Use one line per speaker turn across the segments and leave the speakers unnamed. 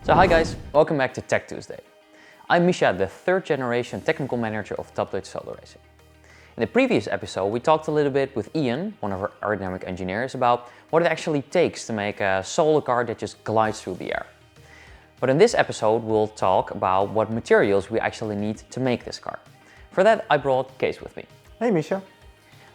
So hi guys, welcome back to Tech Tuesday. I'm Misha, the third generation technical manager of Top Dutch Solar Racing. In the previous episode, we talked a little bit with Ian, one of our aerodynamic engineers, about what it actually takes to make a solar car that just glides through the air. But in this episode, we'll talk about what materials we actually need to make this car. For that, I brought Kees with me.
Hey Misha.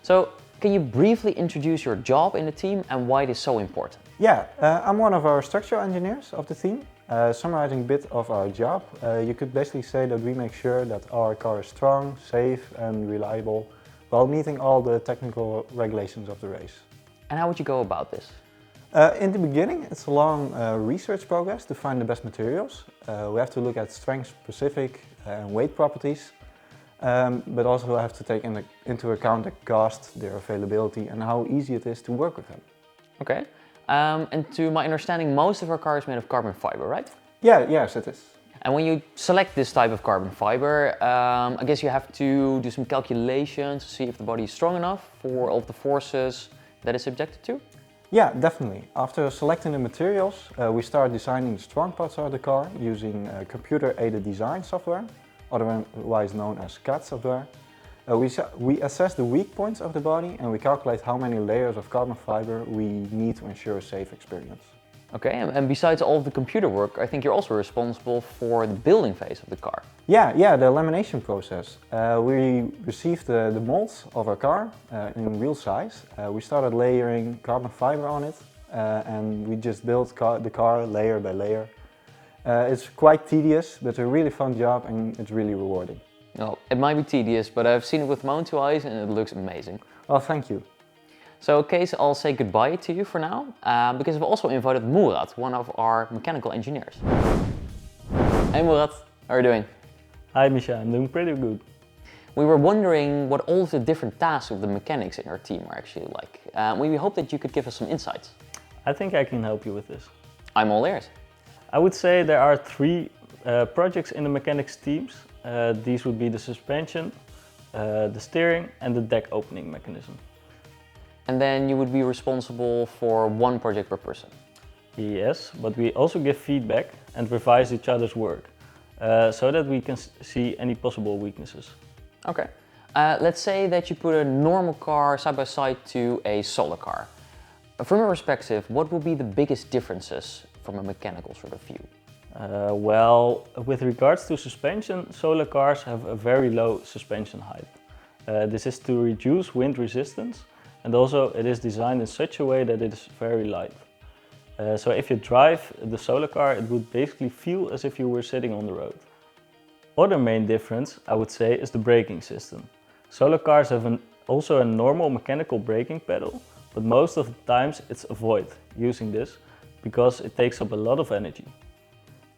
So, can you briefly introduce your job in the team and why it is so important?
Yeah, I'm one of our structural engineers of the team. Summarizing a bit of our job, you could basically say that we make sure that our car is strong, safe and reliable while meeting all the technical regulations of the race.
And how would you go about this?
In the beginning, it's a long research progress to find the best materials. We have to look at strength-specific and weight properties, but also we have to take into account the cost, their availability and how easy it is to work with them.
Okay. And to my understanding, most of our car is made of carbon fiber, right?
Yes, it is.
And when you select this type of carbon fiber, I guess you have to do some calculations to see if the body is strong enough for all of the forces that it's subjected to?
Yeah, definitely. After selecting the materials, we start designing the strong parts of the car using computer-aided design software, otherwise known as CAD software. We assess the weak points of the body and we calculate how many layers of carbon fiber we need to ensure a safe experience.
Okay, and besides all of the computer work, I think you're also responsible for the building phase of the car.
Yeah, the lamination process. We received the molds of our car in real size. We started layering carbon fiber on it and we just built the car layer by layer. It's quite tedious, but a really fun job and it's really rewarding.
Well, it might be tedious, but I've seen it with my own two eyes and it looks amazing.
Oh, thank you.
So, Kees, I'll say goodbye to you for now, because I've also invited Murat, one of our mechanical engineers. Hey Murat, how are you doing?
Hi Misha, I'm doing pretty good.
We were wondering what all of the different tasks of the mechanics in our team are actually like. We hope that you could give us some insights.
I think I can help you with this.
I'm all ears.
I would say there are three projects in the mechanics teams. These would be the suspension, the steering and the deck opening mechanism.
And then you would be responsible for one project per person.
Yes, but we also give feedback and revise each other's work, so that we can see any possible weaknesses.
Okay. Let's say that you put a normal car side by side to a solar car. From your perspective, what will be the biggest differences from a mechanical sort of view?
Well, with regards to suspension, solar cars have a very low suspension height. This is to reduce wind resistance, and also it is designed in such a way that it is very light. So if you drive the solar car, it would basically feel as if you were sitting on the road. Other main difference, I would say, is the braking system. Solar cars have also a normal mechanical braking pedal, but most of the times it's avoid using this because it takes up a lot of energy.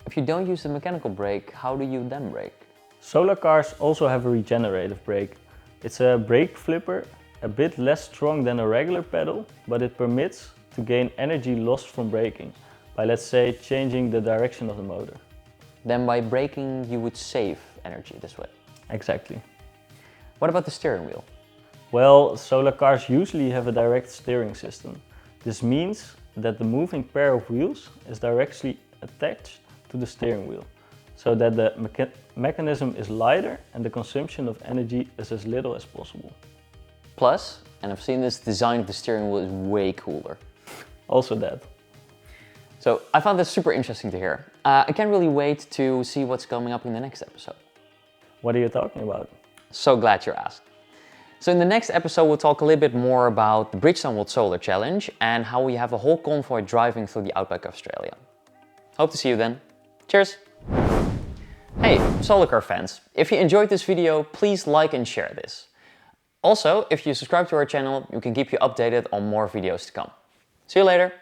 If you don't use the mechanical brake, how do you then brake?
Solar cars also have a regenerative brake. It's a brake flipper, a bit less strong than a regular pedal, but it permits to gain energy lost from braking by, let's say, changing the direction of the motor.
Then by braking, you would save energy this way.
Exactly.
What about the steering wheel?
Well, solar cars usually have a direct steering system. This means that the moving pair of wheels is directly attached to the steering wheel, so that the mechanism is lighter and the consumption of energy is as little as possible.
Plus, and I've seen this, design of the steering wheel is way cooler.
Also that.
So I found this super interesting to hear. I can't really wait to see what's coming up in the next episode.
What are you talking about?
So glad you asked. So in the next episode, we'll talk a little bit more about the Bridgestone World Solar Challenge and how we have a whole convoy driving through the outback of Australia. Hope to see you then. Cheers! Hey, solar car fans, if you enjoyed this video, please like and share this. Also, if you subscribe to our channel, we can keep you updated on more videos to come. See you later!